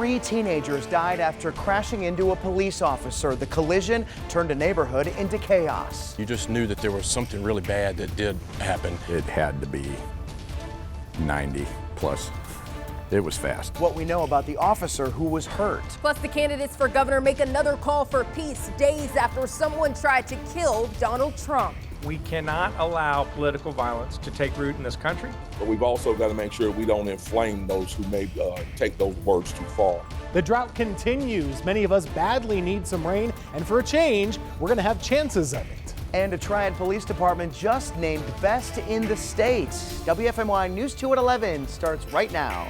3 teenagers died after crashing into a police officer. The collision turned a neighborhood into chaos. You just knew that there was something really bad that did happen. It had to be 90 plus. It was fast. What we know about the officer who was hurt. Plus, the candidates for governor make another call for peace days after someone tried to kill Donald Trump. We cannot allow political violence to take root in this country. But we've also got to make sure we don't inflame those who may take those words too far. The drought continues. Many of us badly need some rain, and for a change, we're going to have chances of it. And a Triad Police Department just named best in the state. WFMY News 2 at 11 starts right now.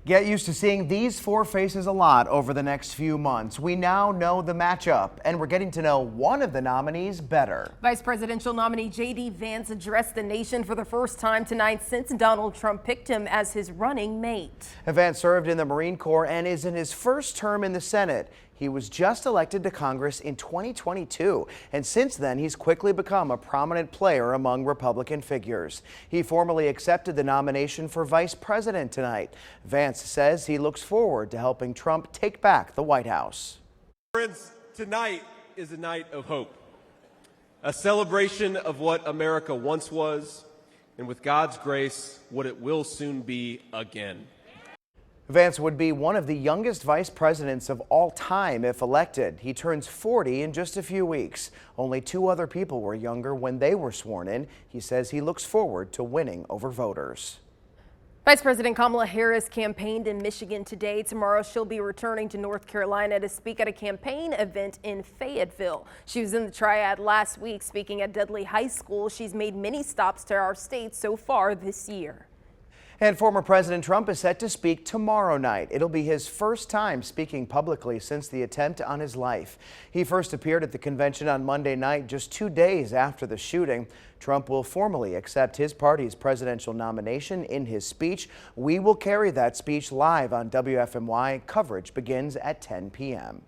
Get used to seeing these 4 faces a lot over the next few months. We now know the matchup, and we're getting to know one of the nominees better. Vice presidential nominee J.D. Vance addressed the nation for the first time tonight since Donald Trump picked him as his running mate. Vance served in the Marine Corps and is in his first term in the Senate. He was just elected to Congress in 2022, and since then he's quickly become a prominent player among Republican figures. He formally accepted the nomination for vice president tonight. Vance says he looks forward to helping Trump take back the White House. Friends, tonight is a night of hope, a celebration of what America once was, and with God's grace, what it will soon be again. Vance would be one of the youngest vice presidents of all time if elected. He turns 40 in just a few weeks. Only 2 other people were younger when they were sworn in. He says he looks forward to winning over voters. Vice President Kamala Harris campaigned in Michigan today. Tomorrow she'll be returning to North Carolina to speak at a campaign event in Fayetteville. She was in the Triad last week speaking at Dudley High School. She's made many stops to our state so far this year. And former President Trump is set to speak tomorrow night. It'll be his first time speaking publicly since the attempt on his life. He first appeared at the convention on Monday night, just 2 days after the shooting. Trump will formally accept his party's presidential nomination in his speech. We will carry that speech live on WFMY. Coverage begins at 10 p.m.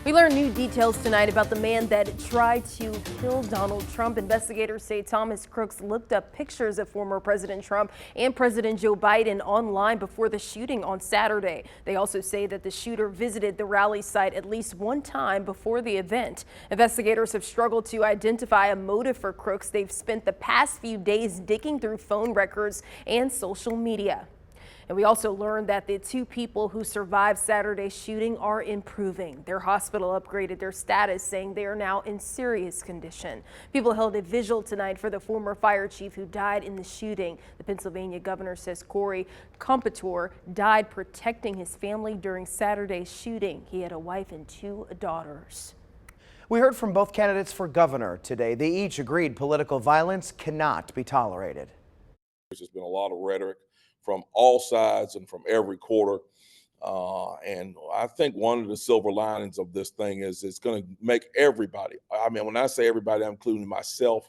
We learned new details tonight about the man that tried to kill Donald Trump. Investigators say Thomas Crooks looked up pictures of former President Trump and President Joe Biden online before the shooting on Saturday. They also say that the shooter visited the rally site at least one time before the event. Investigators have struggled to identify a motive for Crooks. They've spent the past few days digging through phone records and social media. And we also learned that the 2 people who survived Saturday's shooting are improving. Their hospital upgraded their status, saying they are now in serious condition. People held a vigil tonight for the former fire chief who died in the shooting. The Pennsylvania governor says Corey Competor died protecting his family during Saturday's shooting. He had a wife and 2 daughters. We heard from both candidates for governor today. They each agreed political violence cannot be tolerated. There's been a lot of rhetoric from all sides and from every quarter. And I think one of the silver linings of this thing is it's going to make everybody, I mean, when I say everybody, I'm including myself,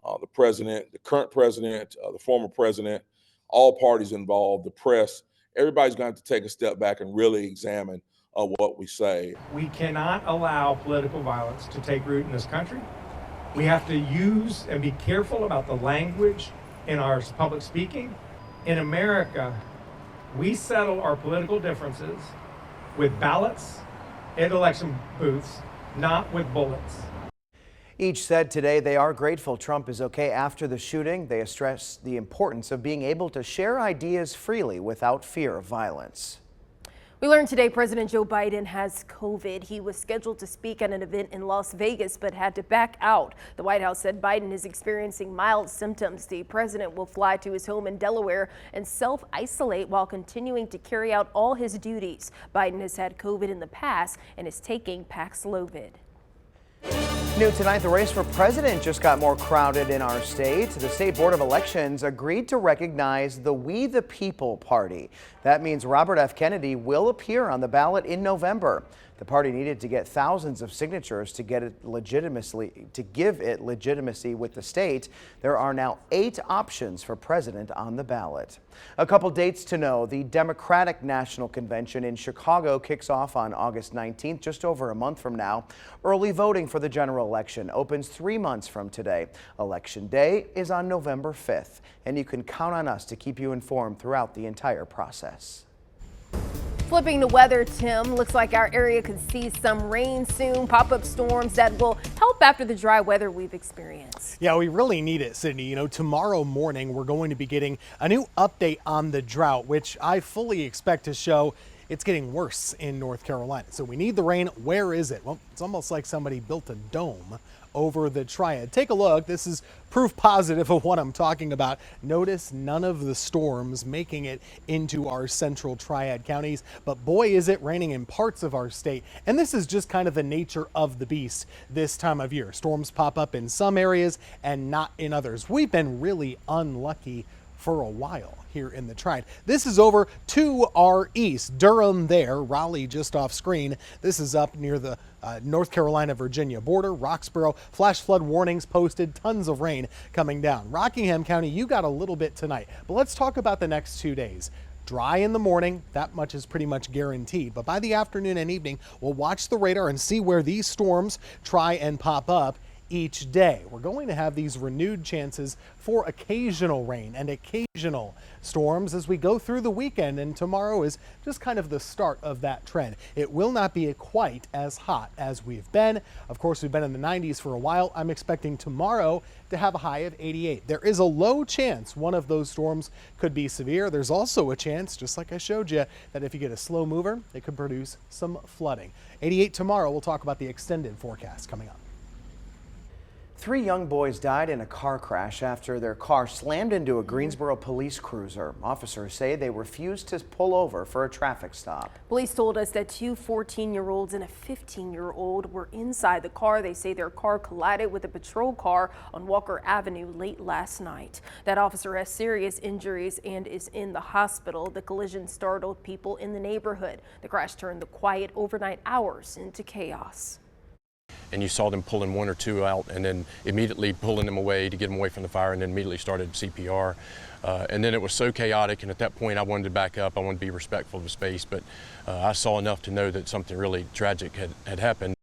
the president, the current president, the former president, all parties involved, the press, everybody's going to have to take a step back and really examine what we say. We cannot allow political violence to take root in this country. We have to use and be careful about the language in our public speaking. In America, we settle our political differences with ballots and election booths, not with bullets. Each said today they are grateful Trump is okay after the shooting. They stressed the importance of being able to share ideas freely without fear of violence. We learned today President Joe Biden has COVID. He was scheduled to speak at an event in Las Vegas but had to back out. The White House said Biden is experiencing mild symptoms. The president will fly to his home in Delaware and self-isolate while continuing to carry out all his duties. Biden has had COVID in the past and is taking Paxlovid. New tonight, the race for president just got more crowded in our state. The State Board of Elections agreed to recognize the We the People Party. That means Robert F. Kennedy will appear on the ballot in November. The The party needed to get thousands of signatures to give it legitimacy with the state. There are now 8 options for president on the ballot. A couple dates to know. The Democratic National Convention in Chicago kicks off on August 19th, just over a month from now. Early voting for the general election opens 3 months from today. Election Day is on November 5th, and you can count on us to keep you informed throughout the entire process. Flipping the weather, Tim, looks like our area could see some rain soon, pop-up storms that will help after the dry weather we've experienced. Yeah, we really need it, Sydney. You know, tomorrow morning we're going to be getting a new update on the drought, which I fully expect to show it's getting worse in North Carolina. So we need the rain. Where is it? Well, it's almost like somebody built a dome over the Triad. Take a look. This is proof positive of what I'm talking about. Notice none of the storms making it into our central Triad counties, but boy, is it raining in parts of our state. And this is just kind of the nature of the beast this time of year. Storms pop up in some areas and not in others. We've been really unlucky for a while here in the Triad. This is over to our east, Durham there, Raleigh just off screen. This is up near the North Carolina-Virginia border, Roxborough. Flash flood warnings posted, tons of rain coming down. Rockingham County, you got a little bit tonight, but let's talk about the next 2 days. Dry in the morning, that much is pretty much guaranteed, but by the afternoon and evening, we'll watch the radar and see where these storms try and pop up each day. We're going to have these renewed chances for occasional rain and occasional storms as we go through the weekend, and tomorrow is just kind of the start of that trend. It will not be quite as hot as we've been. Of course, we've been in the 90s for a while. I'm expecting tomorrow to have a high of 88. There is a low chance one of those storms could be severe. There's also a chance, just like I showed you, that if you get a slow mover, it could produce some flooding. 88 tomorrow. We'll talk about the extended forecast coming up. 3 young boys died in a car crash after their car slammed into a Greensboro police cruiser. Officers say they refused to pull over for a traffic stop. Police told us that 2 14-year-olds and a 15-year-old were inside the car. They say their car collided with a patrol car on Walker Avenue late last night. That officer has serious injuries and is in the hospital. The collision startled people in the neighborhood. The crash turned the quiet overnight hours into chaos. And you saw them pulling 1 or 2 out and then immediately pulling them away to get them away from the fire, and then immediately started CPR. And then it was so chaotic, and at that point I wanted to back up. I wanted to be respectful of the space, but I saw enough to know that something really tragic had happened.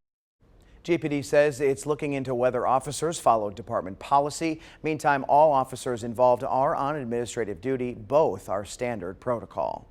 GPD says it's looking into whether officers followed department policy. Meantime, all officers involved are on administrative duty. Both are standard protocol.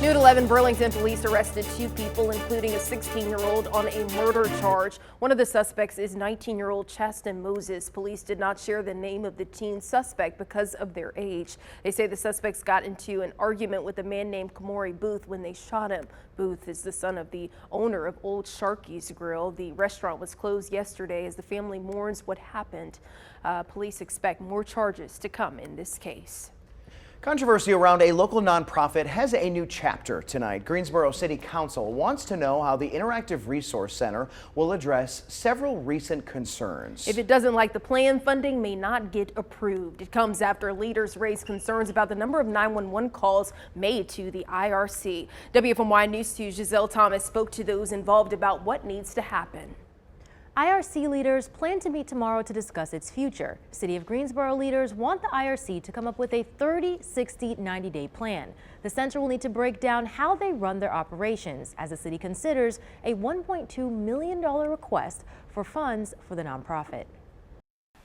New at 11, Burlington police arrested 2 people, including a 16-year-old, on a murder charge. One of the suspects is 19-year-old Chasten Moses. Police did not share the name of the teen suspect because of their age. They say the suspects got into an argument with a man named Kamori Booth when they shot him. Booth is the son of the owner of Old Sharky's Grill. The restaurant was closed yesterday as the family mourns what happened. Police expect more charges to come in this case. Controversy around a local nonprofit has a new chapter tonight. Greensboro City Council wants to know how the Interactive Resource Center will address several recent concerns. If it doesn't like the plan, funding may not get approved. It comes after leaders raised concerns about the number of 911 calls made to the IRC. WFMY News 2's Giselle Thomas spoke to those involved about what needs to happen. IRC leaders plan to meet tomorrow to discuss its future. City of Greensboro leaders want the IRC to come up with a 30, 60, 90-day plan. The center will need to break down how they run their operations as the city considers a $1.2 million request for funds for the nonprofit.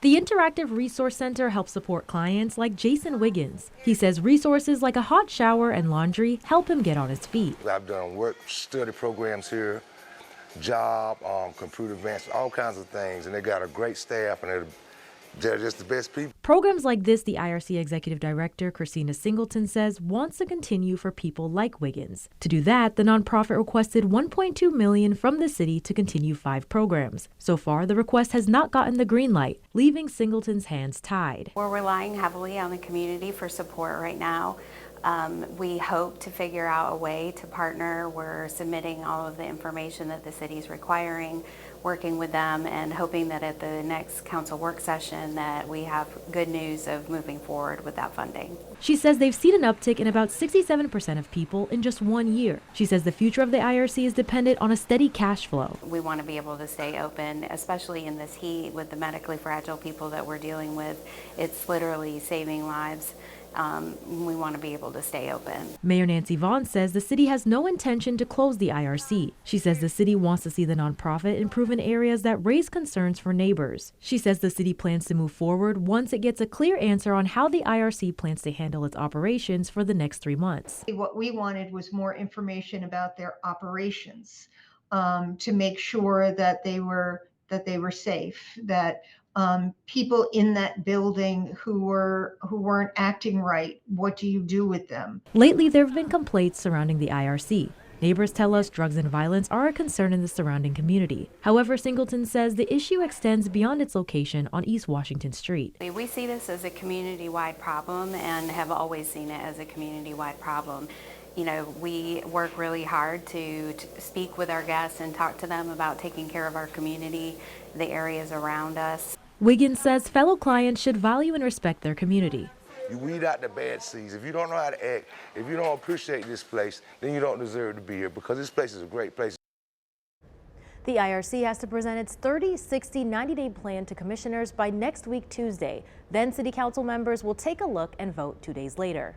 The Interactive Resource Center helps support clients like Jason Wiggins. He says resources like a hot shower and laundry help him get on his feet. I've done work study programs here, job, computer Vance, all kinds of things, and they got a great staff, and they're just the best people. Programs like this, the IRC Executive Director, Christina Singleton, says wants to continue for people like Wiggins. To do that, the nonprofit requested $1.2 million from the city to continue 5 programs. So far, the request has not gotten the green light, leaving Singleton's hands tied. We're relying heavily on the community for support right now. We hope to figure out a way to partner. We're submitting all of the information that the city is requiring. working with them and hoping that at the next council work session that we have good news of moving forward with that funding. She says they've seen an uptick in about 67% of people in just 1 year. She says the future of the IRC is dependent on a steady cash flow. We want to be able to stay open, especially in this heat with the medically fragile people that we're dealing with. It's literally saving lives. We want to be able to stay open. Mayor Nancy Vance says the city has no intention to close the IRC. She says the city wants to see the nonprofit improve in areas that raise concerns for neighbors. She says the city plans to move forward once it gets a clear answer on how the IRC plans to handle its operations for the next 3 months. What we wanted was more information about their operations to make sure that they were safe, that people in that building who weren't acting right, what do you do with them? Lately, there have been complaints surrounding the IRC. Neighbors tell us drugs and violence are a concern in the surrounding community. However, Singleton says the issue extends beyond its location on East Washington Street. We see this as a community-wide problem and have always seen it as a community-wide problem. You know, we work really hard to speak with our guests and talk to them about taking care of our community, the areas around us. Wiggins says fellow clients should value and respect their community. You weed out the bad seeds. If you don't know how to act, if you don't appreciate this place, then you don't deserve to be here, because this place is a great place. The IRC has to present its 30, 60, 90-day plan to commissioners by next week, Tuesday. Then City Council members will take a look and vote 2 days later.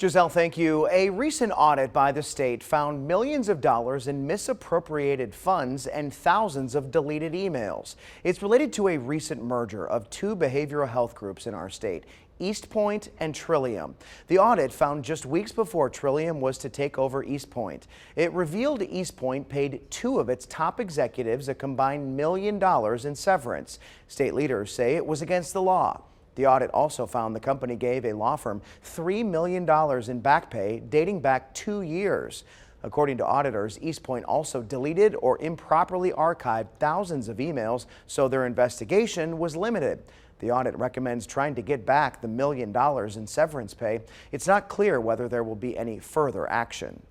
Giselle, thank you. A recent audit by the state found millions of dollars in misappropriated funds and thousands of deleted emails. It's related to a recent merger of 2 behavioral health groups in our state, East Point and Trillium. The audit found just weeks before Trillium was to take over East Point. It revealed East Point paid 2 of its top executives a combined $1 million in severance. State leaders say it was against the law. The audit also found the company gave a law firm $3 million in back pay dating back 2 years. According to auditors, East Point also deleted or improperly archived thousands of emails, so their investigation was limited. The audit recommends trying to get back the $1 million in severance pay. It's not clear whether there will be any further action.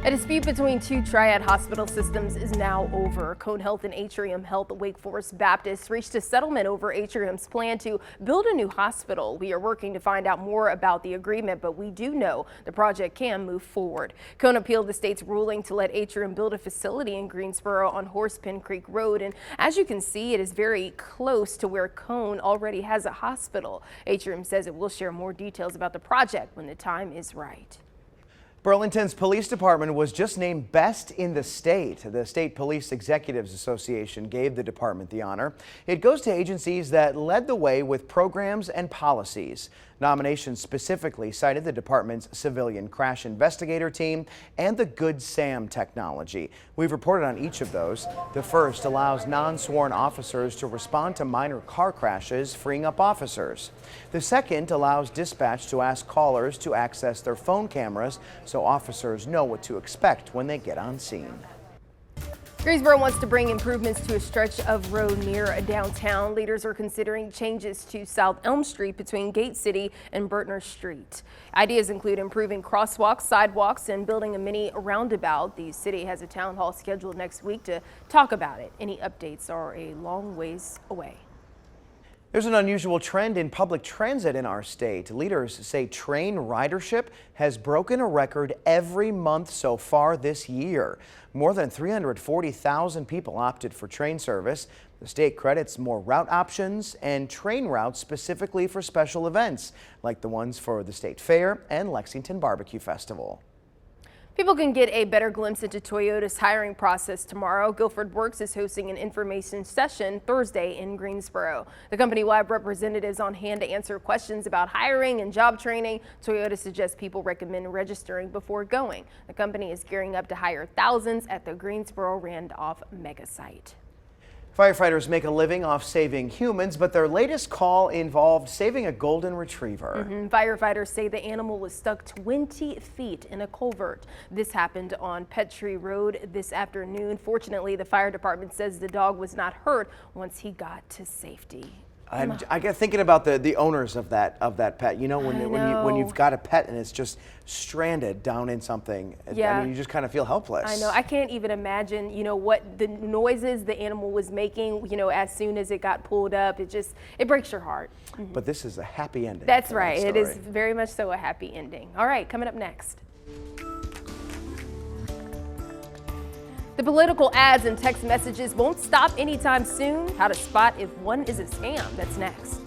A dispute between 2 triad hospital systems is now over. Cone Health and Atrium Health Wake Forest Baptist reached a settlement over Atrium's plan to build a new hospital. We are working to find out more about the agreement, but we do know the project can move forward. Cone appealed the state's ruling to let Atrium build a facility in Greensboro on Horsepen Creek Road, and as you can see, it is very close to where Cone already has a hospital. Atrium says it will share more details about the project when the time is right. Burlington's police department was just named best in the state. The State Police Executives Association gave the department the honor. It goes to agencies that led the way with programs and policies. Nominations specifically cited the department's civilian crash investigator team and the Good Sam technology. We've reported on each of those. The first allows non-sworn officers to respond to minor car crashes, freeing up officers. The second allows dispatch to ask callers to access their phone cameras so officers know what to expect when they get on scene. Greensboro wants to bring improvements to a stretch of road near downtown. Leaders are considering changes to South Elm Street between Gate City and Bertner Street. Ideas include improving crosswalks, sidewalks, and building a mini roundabout. The city has a town hall scheduled next week to talk about it. Any updates are a long ways away. There's an unusual trend in public transit in our state. Leaders say train ridership has broken a record every month so far this year. More than 340,000 people opted for train service. The state credits more route options and train routes specifically for special events, like the ones for the State Fair and Lexington Barbecue Festival. People can get a better glimpse into Toyota's hiring process tomorrow. Guilford Works is hosting an information session Thursday in Greensboro. The company will have representatives on hand to answer questions about hiring and job training. Toyota suggests people recommend registering before going. The company is gearing up to hire thousands at the Greensboro Randolph mega site. Firefighters make a living off saving humans, but their latest call involved saving a golden retriever. Firefighters say the animal was stuck 20 feet in a culvert. This happened on Petrie Road this afternoon. Fortunately, the fire department says the dog was not hurt once he got to safety. I get thinking about the owners of that pet. You know, when you've got a pet and it's just stranded down in something. Yeah. I mean, you just kind of feel helpless. I know. I can't even imagine, you know, what the noises the animal was making, you know, as soon as it got pulled up. It breaks your heart. But this is a happy ending. That's right. It is very much so a happy ending. All right, coming up next. The political ads and text messages won't stop anytime soon. How to spot if one is a scam. That's next.